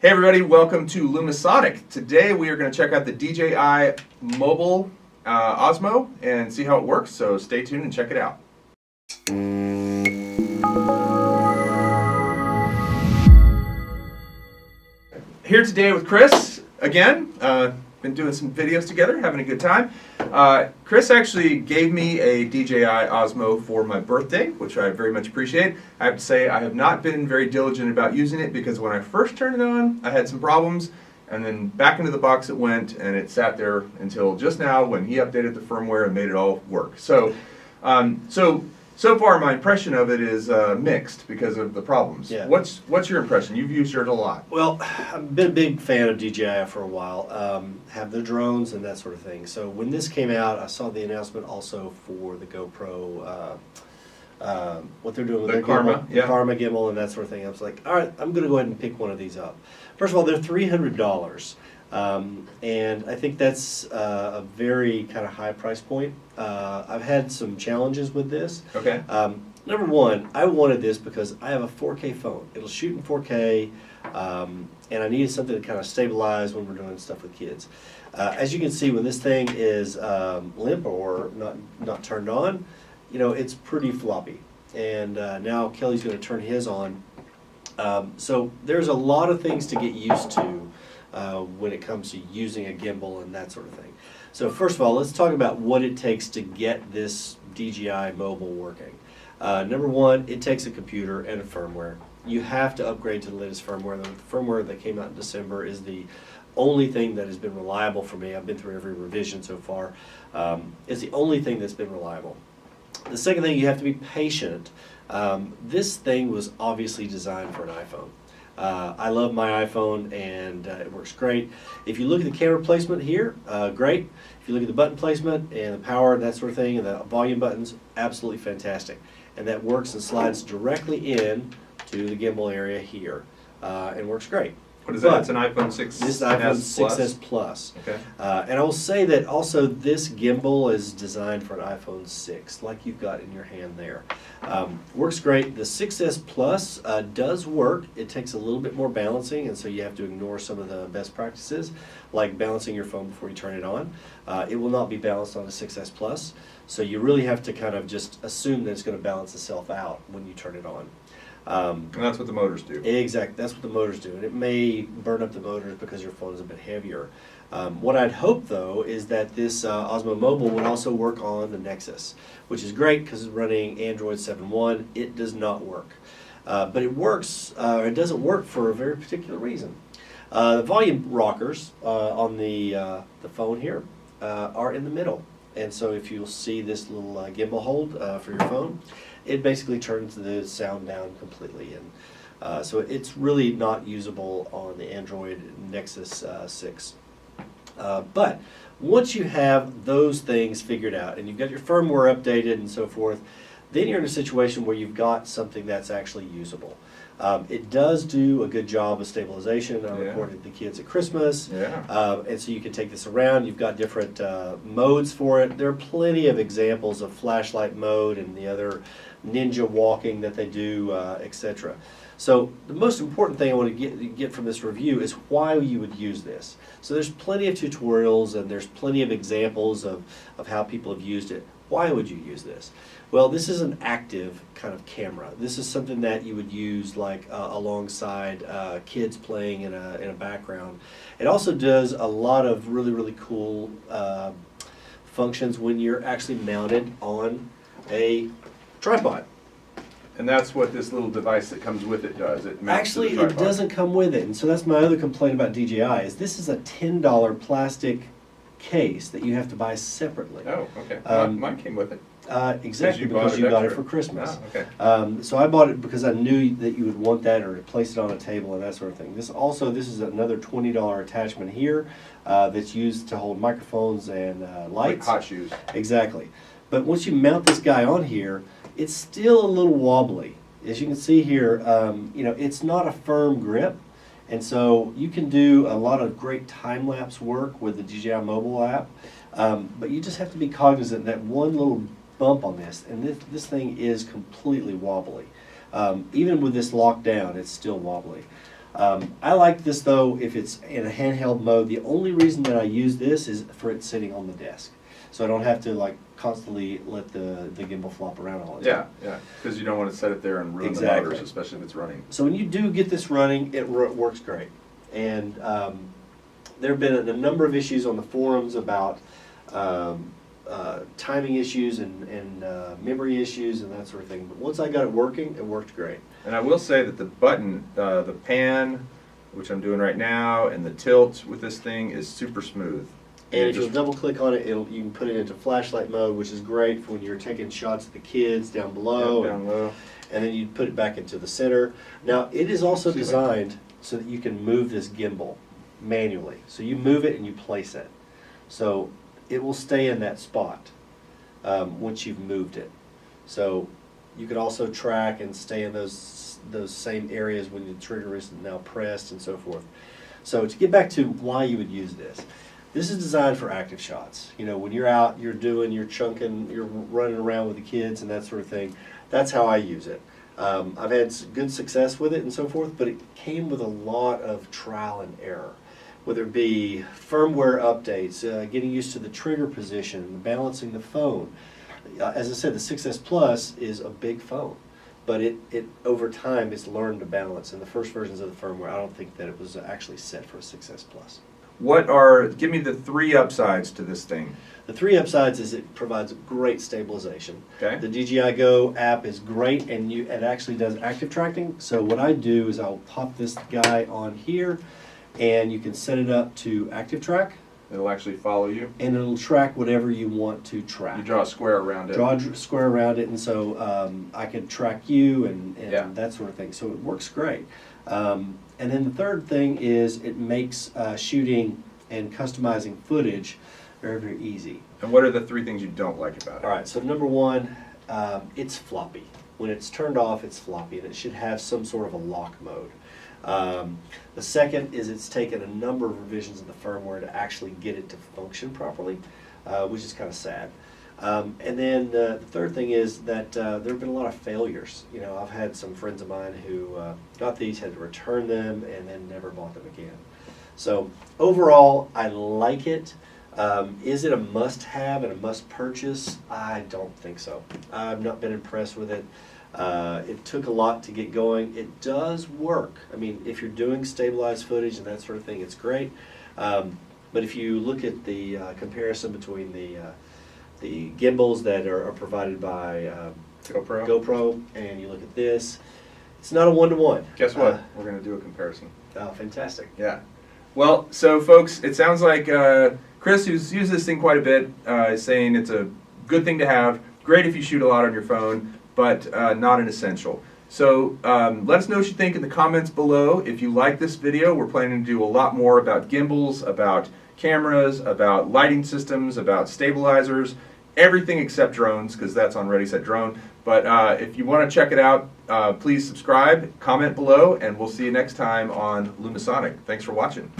Hey everybody, welcome to Lumisonic. Today we are going to check out the DJI Mobile Osmo and see how it works, so stay tuned and check it out. Here today with Chris, again. Been doing some videos together, having a good time. Chris actually gave me a DJI Osmo for my birthday, which I very much appreciate. I have to say I have not been very diligent about using it because when I first turned it on, I had some problems, and then back into the box it went, and it sat there until just now when he updated the firmware and made it all work. So far my impression of it is mixed because of the problems. Yeah. What's your impression? You've used yours a lot. Well, I've been a big fan of DJI for a while, have the drones and that sort of thing. So when this came out, I saw the announcement also for the GoPro, what they're doing with The their Karma, gimbal, yeah. the Karma gimbal and that sort of thing. I was like, all right, I'm going to go ahead and pick one of these up. First of all, they're $300. And I think that's a very kind of high price point. I've had some challenges with this. Okay. Number one, I wanted this because I have a 4K phone. It'll shoot in 4K, and I needed something to kind of stabilize when we're doing stuff with kids. As you can see, when this thing is limp or not turned on, you know, it's pretty floppy. And now Kelly's going to turn his on. So there's a lot of things to get used to when it comes to using a gimbal and that sort of thing. So first of all, let's talk about what it takes to get this DJI Mobile working. Number one, it takes a computer and a firmware. You have to upgrade to the latest firmware. The firmware that came out in December is the only thing that has been reliable for me. I've been through every revision so far. It's the only thing that's been reliable. The second thing, you have to be patient. This thing was obviously designed for an iPhone. I love my iPhone and it works great. If you look at the camera placement here, great. If you look at the button placement and the power and that sort of thing and the volume buttons, absolutely fantastic. And that works and slides directly in to the gimbal area here and works great. What is that? It's an iPhone 6. This is iPhone 6s Plus. Okay. And I will say that also this gimbal is designed for an iPhone 6, like you've got in your hand there. Works great. The 6s Plus does work. It takes a little bit more balancing, and so you have to ignore some of the best practices, like balancing your phone before you turn it on. It will not be balanced on a 6s Plus, so you really have to kind of just assume that it's going to balance itself out when you turn it on. And that's what the motors do. Exactly, that's what the motors do, and it may burn up the motors because your phone is a bit heavier. What I'd hope, though, is that this Osmo Mobile would also work on the Nexus, which is great because it's running Android 7.1. It does not work, but it works. It doesn't work for a very particular reason. The volume rockers on the phone here are in the middle, and so if you'll see this little gimbal hold for your phone, it basically turns the sound down completely, and so it's really not usable on the Android Nexus 6. But once you have those things figured out and you've got your firmware updated and so forth, then you're in a situation where you've got something that's actually usable. It does do a good job of stabilization. I recorded the kids at Christmas, and so you can take this around. You've got different modes for it. There are plenty of examples of flashlight mode and the other ninja walking that they do, etc. So the most important thing I want to get from this review is why you would use this. So there's plenty of tutorials and there's plenty of examples of how people have used it. Why would you use this? Well, this is an active kind of camera. This is something that you would use like alongside kids playing in a background. It also does a lot of really cool functions when you're actually mounted on a tripod. And that's what this little device that comes with it does. It mounts Actually, to the it tripod. doesn't come with it, and so that's my other complaint about DJI is this is a $10 plastic case that you have to buy separately. Oh, okay. Mine came with it. Exactly, because you got it for Christmas. Oh, okay. So I bought it because I knew that you would want that or to place it on a table and that sort of thing. This is another $20 attachment here that's used to hold microphones and lights. Like hot shoes. Exactly. But once you mount this guy on here, it's still a little wobbly. As you can see here, you know, it's not a firm grip. And so you can do a lot of great time-lapse work with the DJI Mobile app, but you just have to be cognizant that one little bump on this, and this thing is completely wobbly. Even with this locked down, it's still wobbly. I like this though if it's in a handheld mode. The only reason that I use this is for it sitting on the desk. So I don't have to like constantly let the gimbal flop around all the time. Yeah, because you don't want to set it there and ruin the Exactly. motors, especially if it's running. So when you do get this running, it works great. And there have been a number of issues on the forums about timing issues and memory issues and that sort of thing. But once I got it working, it worked great. And I will say that the button, the pan, which I'm doing right now, and the tilt with this thing is super smooth. And if you'll double click on it, you can put it into flashlight mode, which is great for when you're taking shots of the kids down below. Yeah, down low. And then you put it back into the center. Now, it is also designed so that you can move this gimbal manually. So you move it and you place it. So it will stay in that spot once you've moved it. So you could also track and stay in those same areas when the trigger is now pressed and so forth. So to get back to why you would use this. This is designed for active shots. You know, when you're out, you're chunking, you're running around with the kids and that sort of thing. That's how I use it. I've had good success with it and so forth, but it came with a lot of trial and error. Whether it be firmware updates, getting used to the trigger position, balancing the phone. As I said, the 6S Plus is a big phone, but it over time it's learned to balance. In the first versions of the firmware, I don't think that it was actually set for a 6S Plus. Give me the 3 upsides to this thing. The 3 upsides is it provides great stabilization. Okay. The DJI Go app is great, and it actually does active tracking. So what I do is I'll pop this guy on here, and you can set it up to active track. It'll actually follow you. And it'll track whatever you want to track. You draw a square around it. Draw a square around it, and so I can track you and Yeah. that sort of thing. So it works great. And then the third thing is it makes shooting and customizing footage very, very easy. And what are the 3 things you don't like about it? All right, so number one, it's floppy. When it's turned off, it's floppy, and it should have some sort of a lock mode. The second is it's taken a number of revisions of the firmware to actually get it to function properly, which is kind of sad. And then the third thing is that there have been a lot of failures. You know, I've had some friends of mine who got these, had to return them, and then never bought them again. So overall, I like it. Is it a must-have and a must-purchase? I don't think so. I've not been impressed with it. It took a lot to get going. It does work. I mean, if you're doing stabilized footage and that sort of thing, it's great. But if you look at the comparison between the gimbals that are provided by GoPro, and you look at this, it's not a one-to-one. Guess what? We're going to do a comparison. Oh, fantastic. Yeah. Well, so folks, it sounds like Chris, who's used this thing quite a bit, is saying it's a good thing to have. Great if you shoot a lot on your phone, but not an essential. So let us know what you think in the comments below. If you like this video, we're planning to do a lot more about gimbals, about cameras, about lighting systems, about stabilizers, everything except drones, because that's on Ready Set Drone. But if you want to check it out, please subscribe, comment below, and we'll see you next time on Lumisonic. Thanks for watching.